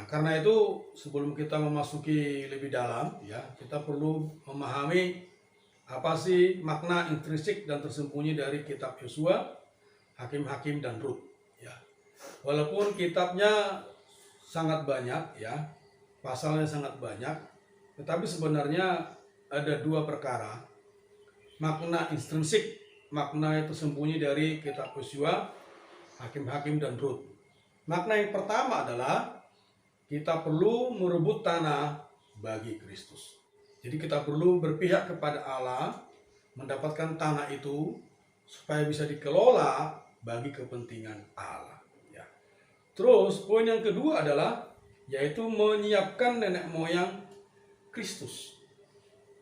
karena itu sebelum kita memasuki lebih dalam, ya, kita perlu memahami apa sih makna intrinsik dan tersembunyi dari kitab Yosua, Hakim-Hakim dan Rut. Ya, walaupun kitabnya sangat banyak, ya, pasalnya sangat banyak, tetapi sebenarnya ada dua perkara makna intrinsik, makna yang tersembunyi dari kitab Yosua, Hakim-Hakim dan Rut. Makna yang pertama adalah kita perlu merebut tanah bagi Kristus. Jadi kita perlu berpihak kepada Allah, mendapatkan tanah itu supaya bisa dikelola bagi kepentingan Allah. Ya. Terus poin yang kedua adalah yaitu menyiapkan nenek moyang Kristus.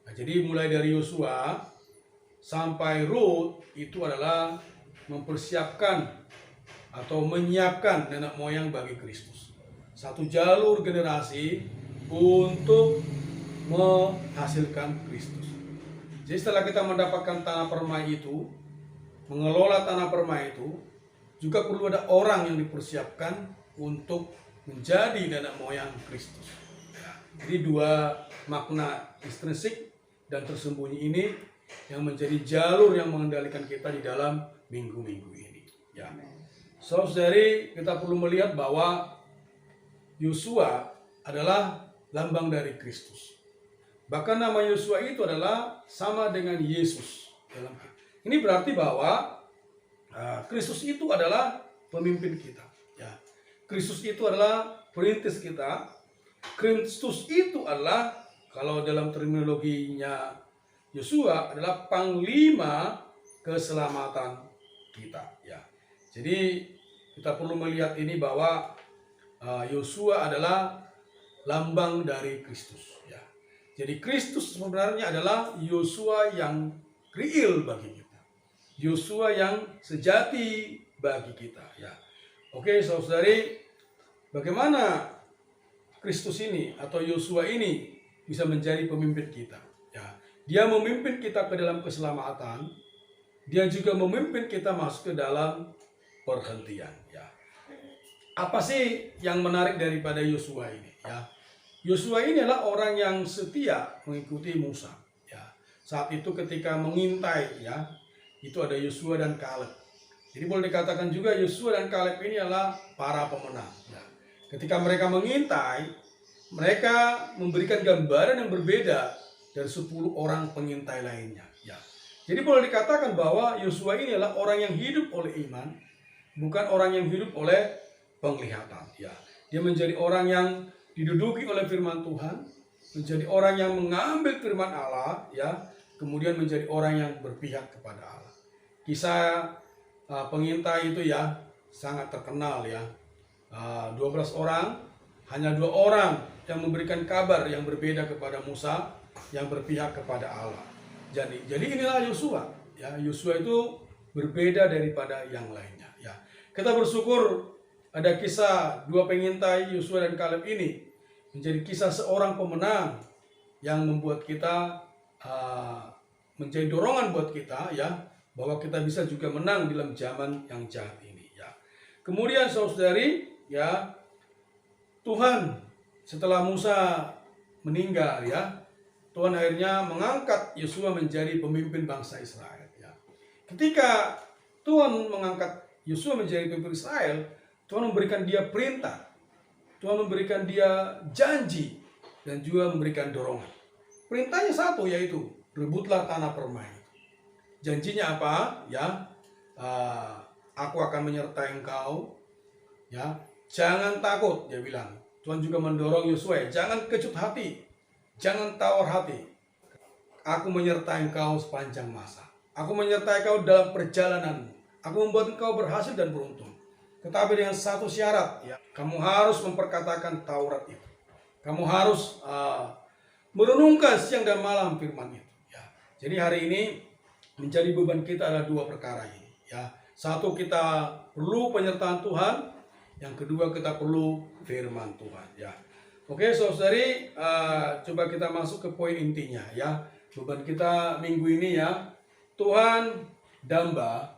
Nah, jadi mulai dari Yosua sampai Rut itu adalah mempersiapkan atau menyiapkan nenek moyang bagi Kristus. Satu jalur generasi untuk menghasilkan Kristus. Jadi setelah kita mendapatkan tanah permai itu, mengelola tanah permai itu, juga perlu ada orang yang dipersiapkan untuk menjadi nenek moyang Kristus. Jadi dua makna intrinsik dan tersembunyi ini yang menjadi jalur yang mengendalikan kita di dalam minggu-minggu ini. Ya. Saudari, kita perlu melihat bahwa Yosua adalah lambang dari Kristus. Bahkan nama Yosua itu adalah sama dengan Yesus. Ini berarti bahwa Kristus itu adalah pemimpin kita. Ya. Kristus itu adalah perintis kita. Kristus itu adalah, kalau dalam terminologinya Yosua, adalah panglima keselamatan kita. Ya. Jadi kita perlu melihat ini bahwa Yosua adalah lambang dari Kristus. Ya. Jadi Kristus sebenarnya adalah Yosua yang real bagi kita, Yosua yang sejati bagi kita. Ya. Oke, saudari, bagaimana Kristus ini atau Yosua ini bisa menjadi pemimpin kita? Ya. Dia memimpin kita ke dalam keselamatan. Dia juga memimpin kita masuk ke dalam perhentian. Ya. Apa sih yang menarik daripada Yosua ini? Ya, Yosua ini adalah orang yang setia mengikuti Musa. Ya, saat itu ketika mengintai, ya, itu ada Yosua dan Kaleb. Jadi boleh dikatakan juga Yosua dan Kaleb ini adalah para pemenang. Ya. Ketika mereka mengintai, mereka memberikan gambaran yang berbeda dari 10 orang pengintai lainnya. Ya. Jadi boleh dikatakan bahwa Yosua ini adalah orang yang hidup oleh iman, bukan orang yang hidup oleh penglihatan. Ya, dia menjadi orang yang diduduki oleh firman Tuhan, menjadi orang yang mengambil firman Allah, ya, kemudian menjadi orang yang berpihak kepada Allah. Kisah pengintai itu, ya, sangat terkenal, ya. 12 orang, hanya 2 orang yang memberikan kabar yang berbeda kepada Musa, yang berpihak kepada Allah. Jadi inilah Yosua. Ya, Yosua itu berbeda daripada yang lainnya. Ya, kita bersyukur ada kisah 2 pengintai Yosua dan Kaleb ini menjadi kisah seorang pemenang yang membuat kita menjadi dorongan buat kita, ya, bahwa kita bisa juga menang dalam zaman yang jahat ini. Ya. Kemudian saudari, ya, Tuhan setelah Musa meninggal, ya, Tuhan akhirnya mengangkat Yosua menjadi pemimpin bangsa Israel. Ya. Ketika Tuhan mengangkat Yosua menjadi pemimpin Israel, Tuhan memberikan dia perintah, Tuhan memberikan dia janji, dan juga memberikan dorongan. Perintahnya satu, yaitu rebutlah tanah permai. Janjinya apa? Ya, aku akan menyertai engkau. Ya, jangan takut, dia bilang. Tuhan juga mendorong Yosua, jangan kecut hati, jangan tawar hati. Aku menyertai engkau sepanjang masa. Aku menyertai engkau dalam perjalananmu. Aku membuat engkau berhasil dan beruntung. Tetapi dengan satu syarat, ya, kamu harus memperkatakan Taurat itu. Kamu harus merenungkan siang dan malam firman itu. Ya. Jadi hari ini menjadi beban kita adalah 2 perkara ini. Ya. Satu, kita perlu penyertaan Tuhan. Yang kedua, kita perlu firman Tuhan. Ya. Oke, saudari, coba kita masuk ke poin intinya. Ya, beban kita minggu ini, ya, Tuhan damba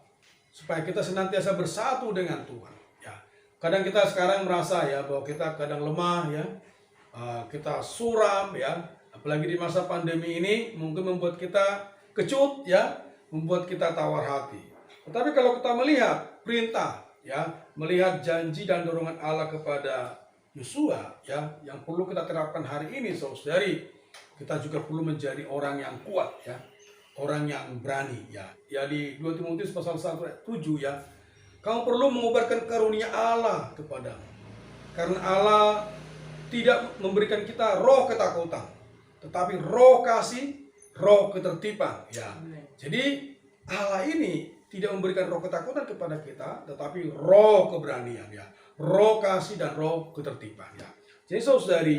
supaya kita senantiasa bersatu dengan Tuhan. Kadang kita sekarang merasa ya bahwa kita kadang lemah ya, kita suram ya, apalagi di masa pandemi ini mungkin membuat kita kecut ya, membuat kita tawar hati. Tetapi kalau kita melihat perintah ya, melihat janji dan dorongan Allah kepada Yosua ya, yang perlu kita terapkan hari ini saudari, kita juga perlu menjadi orang yang kuat ya, orang yang berani ya. Ya di 2 Timotius pasal 1 ayat 7 ya, kamu perlu mengobarkan karunia Allah kepadamu. Karena Allah tidak memberikan kita roh ketakutan, tetapi roh kasih, roh ketertiban. Ya, jadi Allah ini tidak memberikan roh ketakutan kepada kita, tetapi roh keberanian, ya, roh kasih dan roh ketertiban. Ya. Jadi saudari,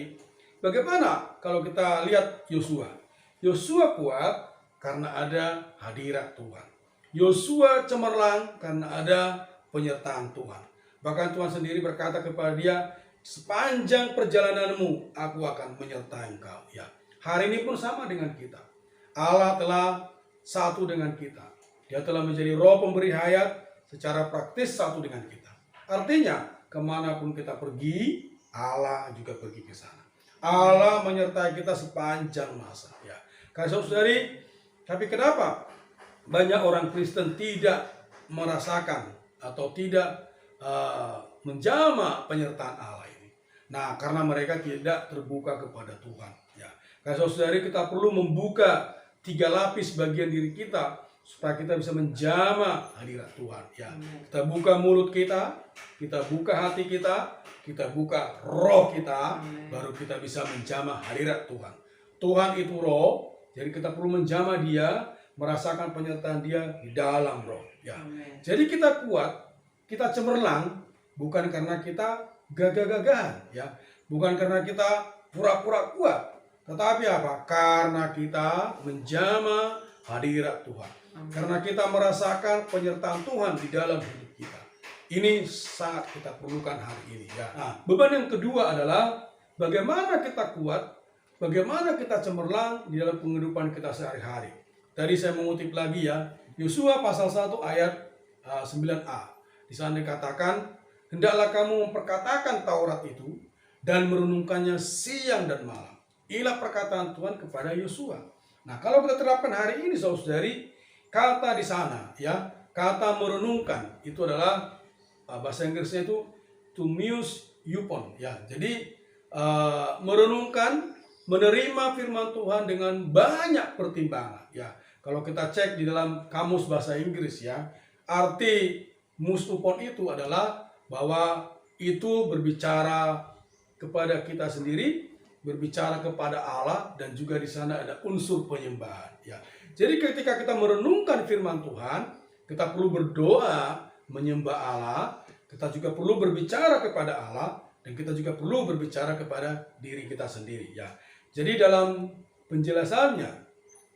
bagaimana kalau kita lihat Yosua? Yosua kuat karena ada hadirat Tuhan. Yosua cemerlang karena ada penyertaan Tuhan. Bahkan Tuhan sendiri berkata kepada dia, sepanjang perjalananmu, aku akan menyertai engkau. Ya, hari ini pun sama dengan kita. Allah telah satu dengan kita. Dia telah menjadi roh pemberi hayat secara praktis satu dengan kita. Artinya, kemanapun kita pergi, Allah juga pergi ke sana. Allah menyertai kita sepanjang masa. Ya, karena saudari, tapi kenapa banyak orang Kristen tidak merasakan atau tidak menjamah penyertaan Allah ini? Nah, karena mereka tidak terbuka kepada Tuhan. Ya, karena saudari, kita perlu membuka 3 lapis bagian diri kita supaya kita bisa menjamah hadirat Tuhan. Ya, kita buka mulut kita buka hati kita buka roh kita, baru kita bisa menjamah hadirat Tuhan. Tuhan itu roh, jadi kita perlu menjamah Dia, merasakan penyertaan Dia di dalam roh. Ya, jadi kita kuat, kita cemerlang bukan karena kita gagah-gagahan, ya, bukan karena kita pura-pura kuat, tetapi apa? Karena kita menjamah hadirat Tuhan. Karena kita merasakan penyertaan Tuhan di dalam hidup kita. Ini sangat kita perlukan hari ini. Ya. Nah, beban yang kedua adalah bagaimana kita kuat, bagaimana kita cemerlang di dalam kehidupan kita sehari-hari. Tadi saya mengutip lagi ya, Yosua pasal 1 ayat 9a. Di sana dikatakan, hendaklah kamu memperkatakan Taurat itu dan merenungkannya siang dan malam. Inilah perkataan Tuhan kepada Yosua. Nah, kalau kita terapkan hari ini saudari, kata di sana ya, kata merenungkan itu adalah bahasa Inggrisnya itu to muse upon ya. Jadi merenungkan, menerima firman Tuhan dengan banyak pertimbangan ya. Kalau kita cek di dalam kamus bahasa Inggris ya, arti muse upon itu adalah bahwa itu berbicara kepada kita sendiri, berbicara kepada Allah, dan juga di sana ada unsur penyembahan ya. Jadi ketika kita merenungkan firman Tuhan, kita perlu berdoa menyembah Allah, kita juga perlu berbicara kepada Allah, dan kita juga perlu berbicara kepada diri kita sendiri ya. Jadi dalam penjelasannya,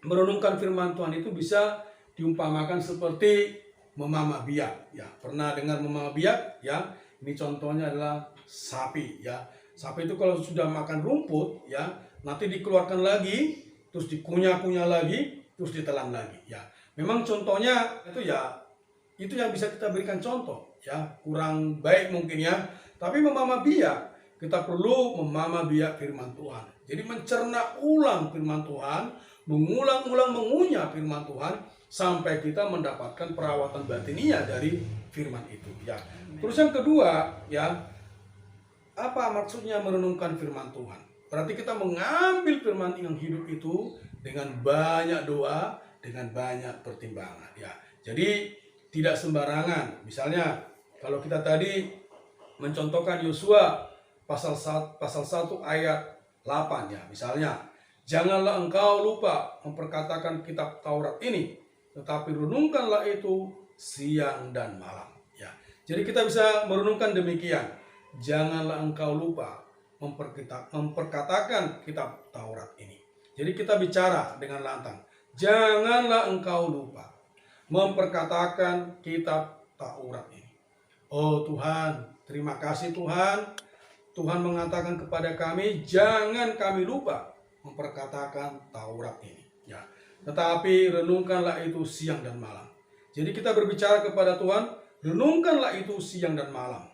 merenungkan firman Tuhan itu bisa diumpamakan seperti memamah biak ya. Pernah dengar memamah biak ya? Ini contohnya adalah sapi ya. Sapi itu kalau sudah makan rumput ya, nanti dikeluarkan lagi, terus dikunyah-kunyah lagi, terus ditelan lagi ya. Memang contohnya itu ya, itu yang bisa kita berikan contoh ya, kurang baik mungkin ya. Tapi memamah biak, kita perlu memamah biak firman Tuhan. Jadi mencerna ulang firman Tuhan, mengulang-ulang mengunyah firman Tuhan sampai kita mendapatkan perawatan batiniah dari firman itu ya. Terus yang kedua ya, apa maksudnya merenungkan firman Tuhan? Berarti kita mengambil firman yang hidup itu dengan banyak doa, dengan banyak pertimbangan ya. Jadi tidak sembarangan. Misalnya kalau kita tadi mencontohkan Yosua pasal 1 ayat 8 ya. Misalnya, janganlah engkau lupa memperkatakan kitab Taurat ini, tetapi renungkanlah itu siang dan malam ya. Jadi kita bisa merenungkan demikian. Janganlah engkau lupa memperkatakan kitab Taurat ini. Jadi kita bicara dengan lantang. Janganlah engkau lupa memperkatakan kitab Taurat ini. Oh Tuhan, terima kasih Tuhan. Tuhan mengatakan kepada kami, jangan kami lupa memperkatakan Taurat ini. Ya. Tetapi renungkanlah itu siang dan malam. Jadi kita berbicara kepada Tuhan, renungkanlah itu siang dan malam.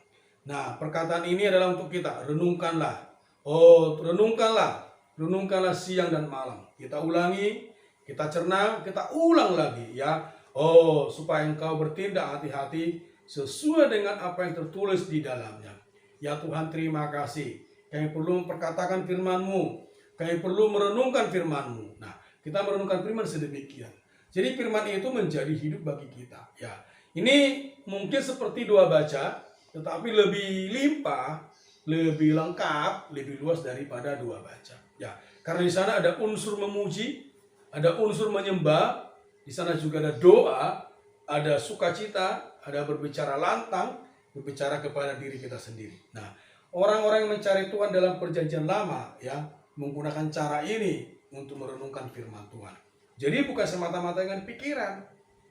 Nah, perkataan ini adalah untuk kita. Renungkanlah. Oh, renungkanlah siang dan malam. Kita ulangi, kita cerna, kita ulang lagi ya. Oh, supaya engkau bertindak hati-hati sesuai dengan apa yang tertulis di dalamnya. Ya Tuhan, terima kasih. Kami perlu memperkatakan firman-Mu. Kami perlu merenungkan firman-Mu. Nah, kita merenungkan firman sedemikian. Jadi firman itu menjadi hidup bagi kita. Ya, ini mungkin seperti doa baca, tetapi lebih limpah, lebih lengkap, lebih luas daripada doa baca. Ya, karena di sana ada unsur memuji, ada unsur menyembah, di sana juga ada doa, ada sukacita, ada berbicara lantang, berbicara kepada diri kita sendiri. Nah, orang-orang yang mencari Tuhan dalam perjanjian lama, ya, menggunakan cara ini untuk merenungkan firman Tuhan. Jadi bukan semata-mata dengan pikiran.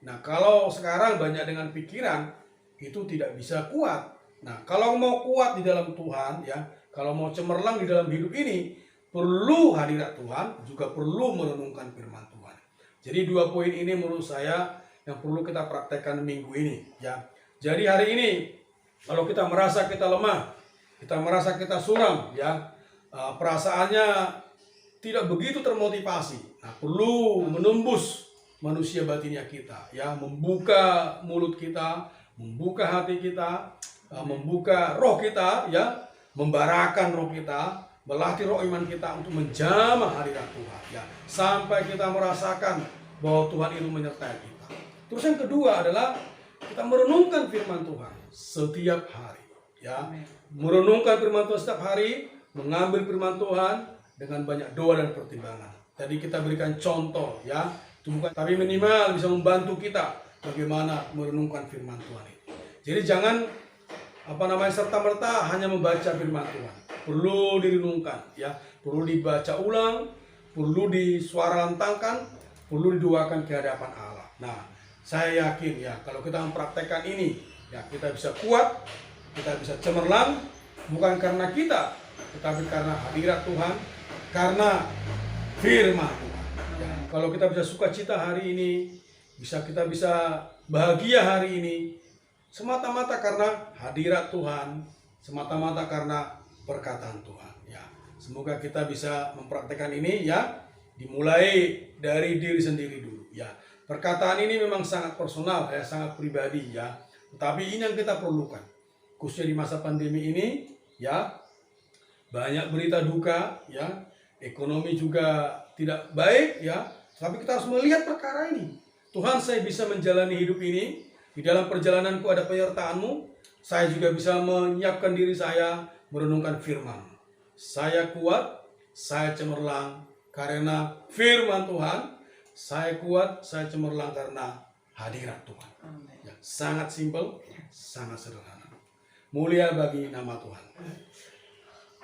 Nah, kalau sekarang banyak dengan pikiran, itu tidak bisa kuat. Nah, kalau mau kuat di dalam Tuhan, ya, kalau mau cemerlang di dalam hidup ini, perlu hadirat Tuhan, juga perlu merenungkan firman Tuhan. Jadi 2 poin ini menurut saya yang perlu kita praktekkan minggu ini, ya. Jadi hari ini, kalau kita merasa kita lemah, kita merasa kita suram, ya, perasaannya tidak begitu termotivasi. Nah, perlu menembus manusia batinnya kita, ya, membuka mulut kita, membuka hati kita, membuka roh kita, ya, membarakan roh kita, melatih roh iman kita untuk menjamah hadirat Tuhan, ya, sampai kita merasakan bahwa Tuhan itu menyertai kita. Terus yang kedua adalah kita merenungkan firman Tuhan setiap hari, ya, merenungkan firman Tuhan setiap hari, mengambil firman Tuhan dengan banyak doa dan pertimbangan. Tadi kita berikan contoh, ya, bukan, tapi minimal bisa membantu kita bagaimana merenungkan firman Tuhan itu. Jadi jangan serta-merta hanya membaca firman Tuhan. Perlu direnungkan, ya, perlu dibaca ulang, perlu disuara lantangkan, perlu didoakan ke hadapan Allah. Nah, saya yakin, ya, kalau kita mempraktekkan ini, ya, kita bisa kuat, kita bisa cemerlang, bukan karena kita, tetapi karena hadirat Tuhan, karena firman Tuhan. Ya, kalau kita bisa sukacita hari ini, kita bisa bahagia hari ini, semata-mata karena hadirat Tuhan, semata-mata karena perkataan Tuhan. Ya, semoga kita bisa mempraktekkan ini, ya, dimulai dari diri sendiri dulu. Ya, perkataan ini memang sangat personal, ya, sangat pribadi, ya. Tetapi ini yang kita perlukan, khususnya di masa pandemi ini, ya, banyak berita duka, ya, ekonomi juga tidak baik, ya. Tapi kita harus melihat perkara ini. Tuhan, saya bisa menjalani hidup ini. Di dalam perjalananku ada penyertaan-Mu. Saya juga bisa menyiapkan diri saya merenungkan firman. Saya kuat, saya cemerlang karena firman Tuhan. Saya kuat, saya cemerlang karena hadirat Tuhan. Ya, sangat simpel, sangat sederhana. Mulia bagi nama Tuhan.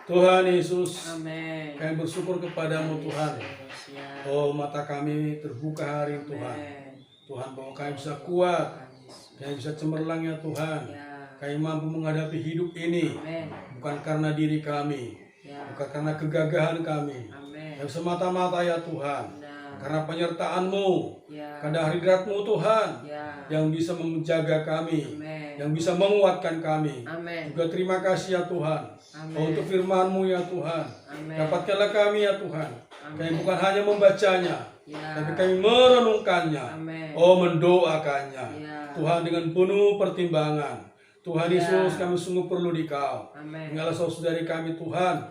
Tuhan Yesus, amen. Kami bersyukur kepadamu Tuhan. Oh, mata kami terbuka hari ini Tuhan. Tuhan, bahwa kami bisa kuat, kami bisa cemerlang, ya Tuhan. Kami mampu menghadapi hidup ini, bukan karena diri kami, bukan karena kegagahan kami, yang semata-mata, ya Tuhan, karena penyertaan-Mu, karena hadirat-Mu Tuhan, yang bisa menjaga kami, yang bisa menguatkan kami. Juga terima kasih, ya Tuhan, untuk firman-Mu, ya Tuhan. Dapatkanlah kami, ya Tuhan. Kami bukan hanya membacanya, tapi kami merenungkannya, mendoakannya. Tuhan, dengan penuh pertimbangan. Tuhan Yesus, kami sungguh perlu Dikau. Tinggallah saudari kami Tuhan.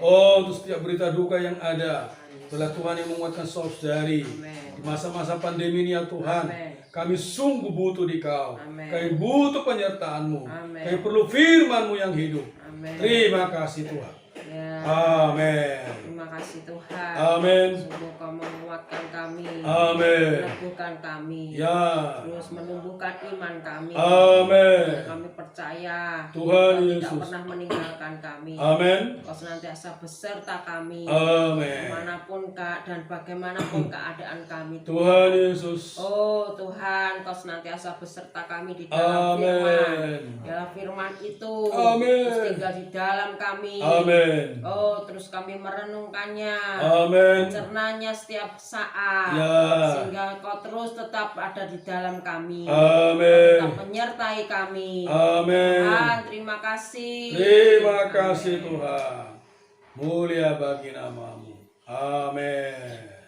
Untuk setiap berita duka yang ada, telah Tuhan yang menguatkan saudari di masa-masa pandemi ini, ya Tuhan. Kami sungguh butuh Dikau. Kami butuh penyertaan-Mu. Kami perlu firman-Mu yang hidup. Terima kasih Tuhan. Amin. Terima kasih Tuhan. Amin. Sungguh Kau menguatkan kami. Amin. Meneguhkan kami. Ya. Terus menumbuhkan iman kami. Amin. Kami percaya Tuhan Kau Yesus tidak pernah meninggalkan kami. Amin. Kau senantiasa beserta kami. Amin. Dimanapun dan bagaimanapun keadaan kami. Tuhan Yesus. Oh Tuhan, Kau senantiasa beserta kami di dalam firman. Dalam firman itu. Amin. Terus tinggal di dalam kami. Amin. Oh, terus kami merenungkan merenungkannya, Amin. mencernanya setiap saat, Ya. sehingga Engkau terus tetap ada di dalam kami, Amin. tetap menyertai kami. Amin. Tuhan, terima kasih. Terima kasih Amin. Tuhan. Mulia bagi namamu. Amin.